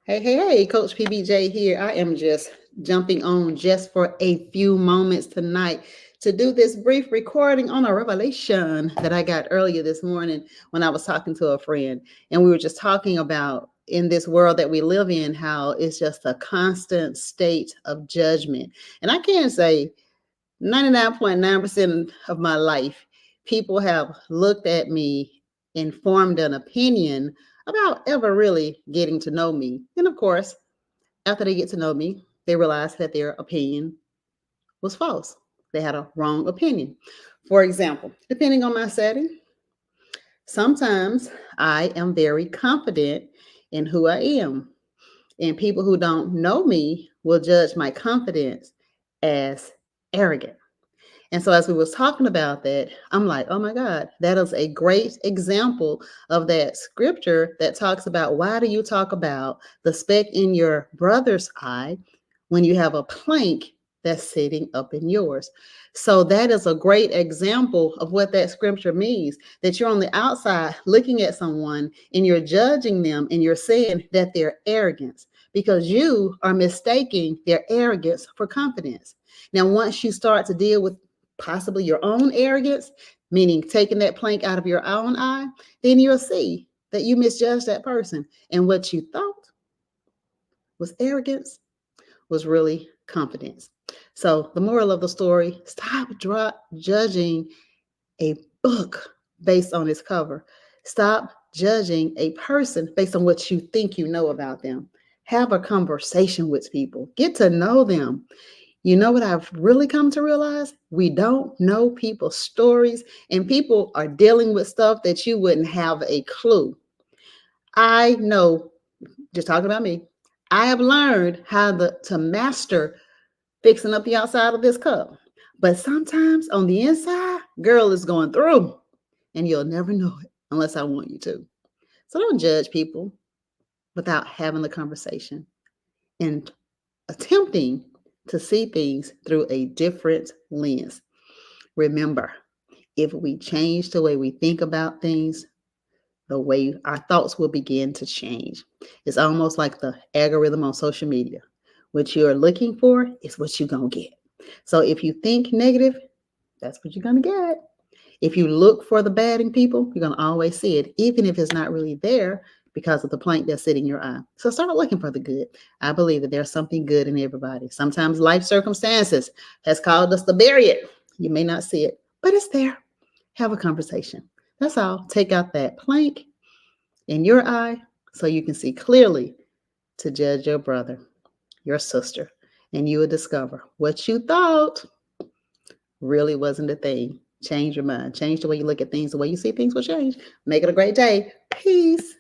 Hey, Coach PBJ here. I am just jumping on just for a few moments tonight to do this brief recording on a revelation that I got earlier this morning when I was talking to a friend. And we were just talking about in this world that we live in, how it's just a constant state of judgment. And I can say 99.9% of my life, people have looked at me and formed an opinion about ever really getting to know me. And of course, after they get to know me, they realize that their opinion was false. They had a wrong opinion. For example, depending on my setting, sometimes I am very confident in who I am. And people who don't know me will judge my confidence as arrogant. And so as we was talking about that, I'm like, oh my God, that is a great example of that scripture that talks about why do you talk about the speck in your brother's eye when you have a plank that's sitting up in yours. So that is a great example of what that scripture means, that you're on the outside looking at someone and you're judging them and you're saying that they're arrogant because you are mistaking their arrogance for confidence. Now, once you start to deal with possibly your own arrogance, meaning taking that plank out of your own eye, then you'll see that you misjudged that person. And what you thought was arrogance was really confidence. So the moral of the story, stop judging a book based on its cover. Stop judging a person based on what you think you know about them. Have a conversation with people. Get to know them. You know what I've really come to realize? We don't know people's stories, and people are dealing with stuff that you wouldn't have a clue. I know, just talking about me, I have learned how to master fixing up the outside of this cup. But sometimes on the inside, girl is going through, and you'll never know it unless I want you to. So don't judge people without having the conversation and attempting to see things through a different lens. Remember, if we change the way we think about things, the way our thoughts will begin to change. It's almost like the algorithm on social media. What you're looking for is what you're going to get. So if you think negative, that's what you're going to get. If you look for the bad in people, you're going to always see it, even if it's not really there because of the plank that's sitting in your eye. So start looking for the good. I believe that there's something good in everybody. Sometimes life circumstances has caused us to bury it. You may not see it, but it's there. Have a conversation. That's all. Take out that plank in your eye so you can see clearly to judge your brother, your sister, and you will discover what you thought really wasn't a thing. Change your mind. Change the way you look at things. The way you see things will change. Make it a great day. Peace.